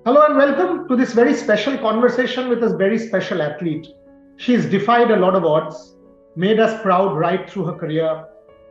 Hello and welcome to this very special conversation with this very special athlete. She's defied a lot of odds, made us proud right through her career,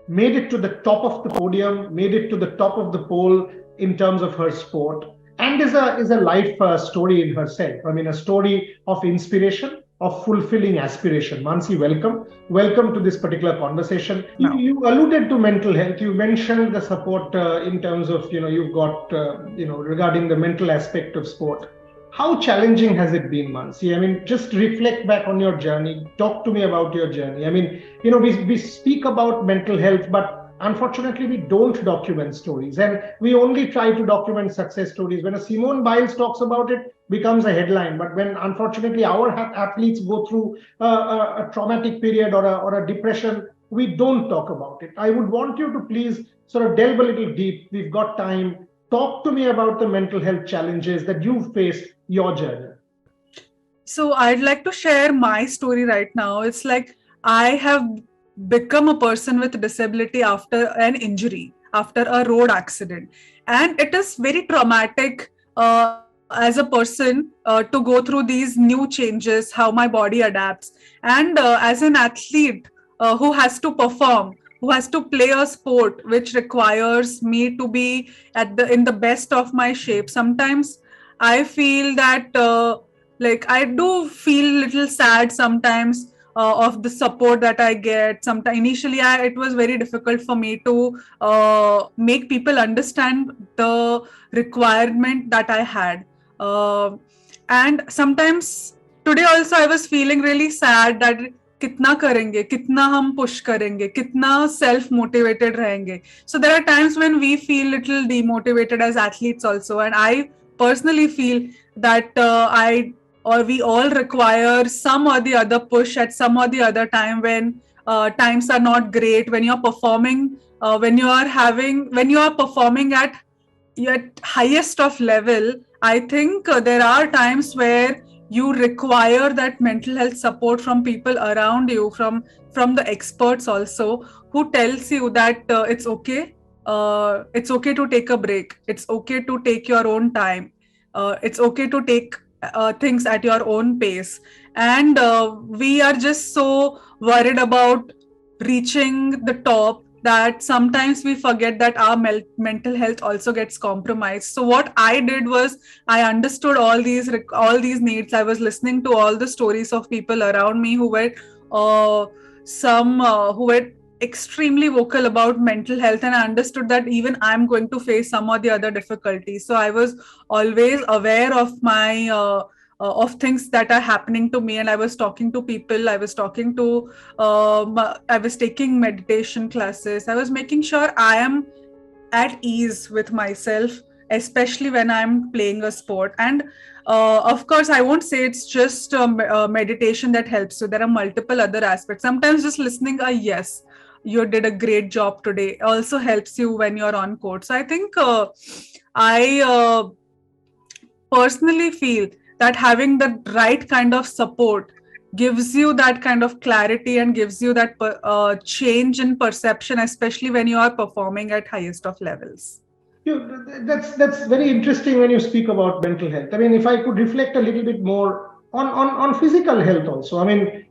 made it to the top of the podium, made it to the top of the poll in terms of her sport, and is a life story in herself. I mean, a story of inspiration, of fulfilling aspiration. Mansi, welcome. Welcome to this particular conversation. You alluded to mental health. You mentioned the support in terms of, you've got, regarding the mental aspect of sport. How challenging has it been, Mansi? I mean, just reflect back on your journey. Talk to me about your journey. I mean, we speak about mental health, but unfortunately, we don't document stories. And we only try to document success stories. When a Simone Biles talks about it, becomes a headline. But when unfortunately our athletes go through a traumatic period or a depression, we don't talk about it. I would want you to please sort of delve a little deep. We've got time. Talk to me about the mental health challenges that you've faced your journey. So I'd like to share my story right now. It's like I have become a person with disability after an injury, after a road accident. And it is very traumatic as a person to go through these new changes, how my body adapts. And as an athlete who has to perform, who has to play a sport which requires me to be in the best of my shape, sometimes I feel that like I do feel a little sad sometimes of the support that I get. Sometimes initially it was very difficult for me to make people understand the requirement that I had. Uh, and sometimes today also I was feeling really sad that कितना करेंगे, कितना हम push करेंगे, कितना self motivated रहेंगे. So there are times when we feel little demotivated as athletes also, and I personally feel that I or we all require some or the other push at some or the other time when times are not great, when you're performing, when you are performing at highest of level. I think there are times where you require that mental health support from people around you, from the experts also, who tells you that it's okay to take a break, it's okay to take your own time, it's okay to take things at your own pace. And we are just so worried about reaching the top that sometimes we forget that our mental health also gets compromised. So what I did was I understood all these needs. I was listening to all the stories of people around me who were uh, some who were extremely vocal about mental health, and I understood that even I'm going to face some or the other difficulties. So I was always aware of my of things that are happening to me, and I was talking to people. I was taking meditation classes. I was making sure I am at ease with myself, especially when I'm playing a sport. And of course, I won't say it's just meditation that helps you. There are multiple other aspects. Sometimes just listening a yes, you did a great job today, also helps you when you're on court. So I think I personally feel that having the right kind of support gives you that kind of clarity and gives you that change in perception, especially when you are performing at highest of levels. That's very interesting when you speak about mental health. I mean, if I could reflect a little bit more on physical health also. I mean,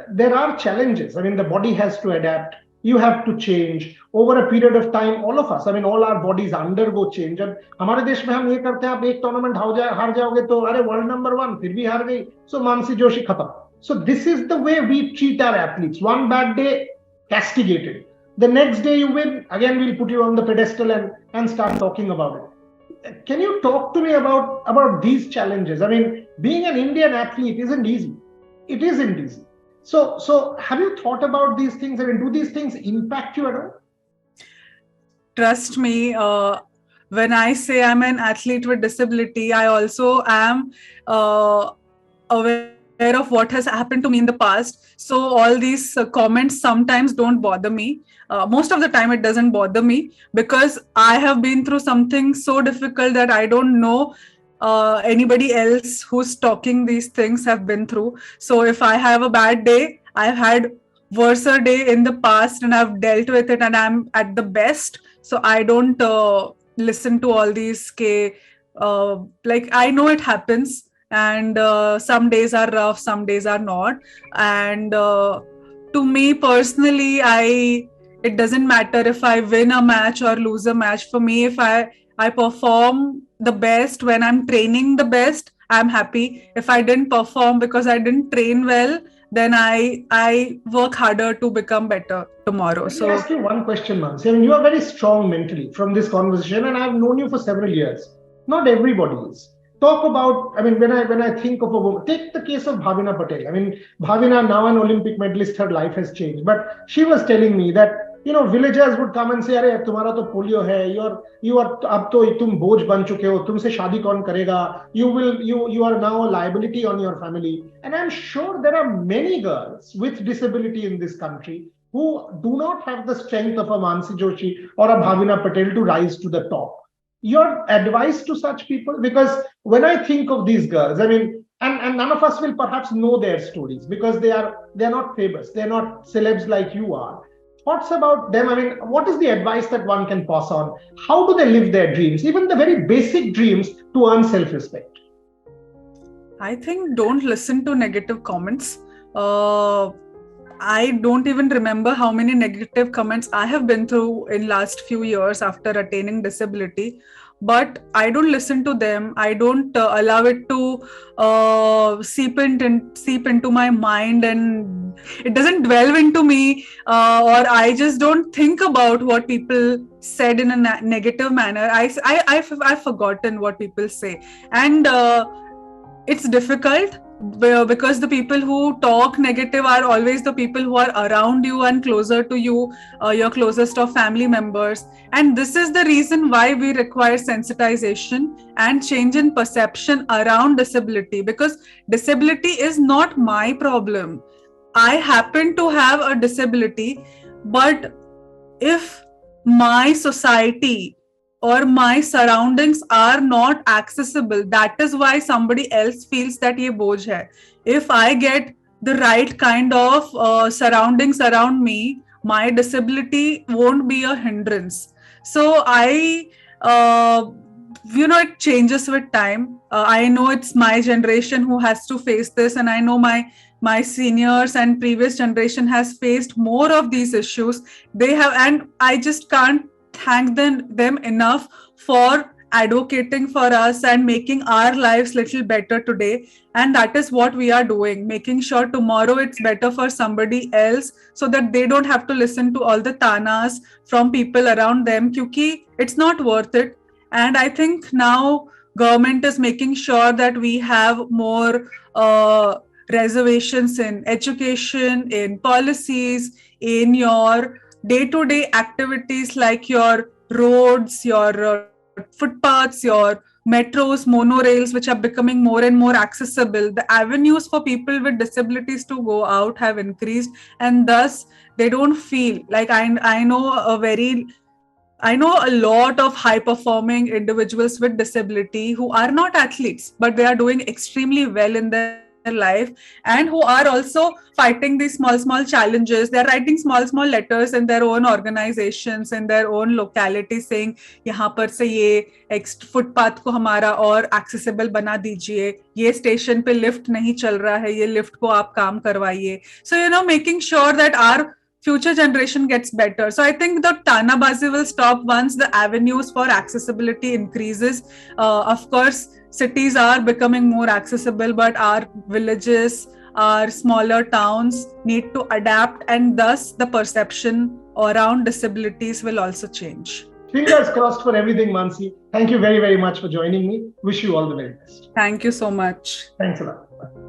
there are challenges. I mean, the body has to adapt. You have to change over a period of time. All of us, I mean, all our bodies undergo change. अब हमारे देश में हम ये करते हैं, आप एक टूर्नामेंट हार जाओगे तो अरे वर्ल्ड नंबर वन फिर भी हार गई, सो मानसी जोशी खत्म. So this is the way we treat our athletes. One bad day, castigated. The next day you win, again we'll put you on the pedestal and start talking about it. Can you talk to me about these challenges? I mean, being an Indian athlete isn't easy. It isn't easy. So have you thought about these things? I mean, do these things impact you at all? Trust me, when I say I'm an athlete with disability, I also am aware of what has happened to me in the past. So all these comments sometimes don't bother me. Most of the time it doesn't bother me, because I have been through something so difficult that I don't know anybody else who's talking these things have been through. So if I have a bad day, I've had worse day in the past and I've dealt with it and I'm at the best. So I don't listen to all these like I know it happens, and some days are rough, some days are not. And to me personally, it doesn't matter if I win a match or lose a match. For me, if I perform the best when I'm training the best, I'm happy. If I didn't perform because I didn't train well, then I work harder to become better tomorrow. Let me So ask you one question, Mansi. I mean, you are very strong mentally from this conversation, and I've known you for several years. Not everybody is. Talk about, I mean, when I think of a woman, take the case of Bhavina Patel. I mean, Bhavina, now an Olympic medalist, her life has changed. But she was telling me that, villagers would come and say, "अरे तुम्हारा तो polio है, you are अब तो तुम बोझ बन चुके हो, तुमसे शादी कौन करेगा? You are now a liability on your family." And I'm sure there are many girls with disability in this country who do not have the strength of a Mansi Joshi or a Bhavina Patel to rise to the top. Your advice to such people? Because when I think of these girls, I mean, and none of us will perhaps know their stories because they're not famous, they're not celebs like you are. Thoughts about them? I mean, what is the advice that one can pass on? How do they live their dreams, even the very basic dreams, to earn self-respect? I think don't listen to negative comments. I don't even remember how many negative comments I have been through in last few years after attaining disability, but I don't listen to them. I don't allow it to seep into my mind, and it doesn't dwell into me, or I just don't think about what people said in a negative manner. I've forgotten what people say, and it's difficult because the people who talk negative are always the people who are around you and closer to you, your closest of family members. And this is the reason why we require sensitization and change in perception around disability, because disability is not my problem. I happen to have a disability, but if my society or my surroundings are not accessible, that is why somebody else feels that ye boj hai. If I get the right kind of surroundings around me, my disability won't be a hindrance. So it changes with time. I know it's my generation who has to face this, and I know my seniors and previous generation has faced more of these issues. They have, and I just can't thank them enough for advocating for us and making our lives little better today. And that is what we are doing, making sure tomorrow it's better for somebody else, so that they don't have to listen to all the tanas from people around them, kyuki it's not worth it. And I think now government is making sure that we have more reservations in education, in policies, in your day-to-day activities like your roads, your footpaths, your metros, monorails, which are becoming more and more accessible. The avenues for people with disabilities to go out have increased, and thus they don't feel like I know a lot of high performing individuals with disability who are not athletes, but they are doing extremely well in their life, and who are also fighting these small challenges. They're writing small letters in their own organizations, in their own locality, saying यहाँ पर से ये footpath को हमारा और accessible बना दीजिए, ये स्टेशन पे लिफ्ट नहीं चल रहा है, ये लिफ्ट को आप काम करवाइए. So making sure that our future generation gets better. So I think the Tanabazi will stop once the avenues for accessibility increases. Of course, cities are becoming more accessible, but our villages, our smaller towns need to adapt, and thus the perception around disabilities will also change. Fingers crossed for everything, Mansi. Thank you very, very much for joining me. Wish you all the very best. Thank you so much. Thanks a lot. Bye.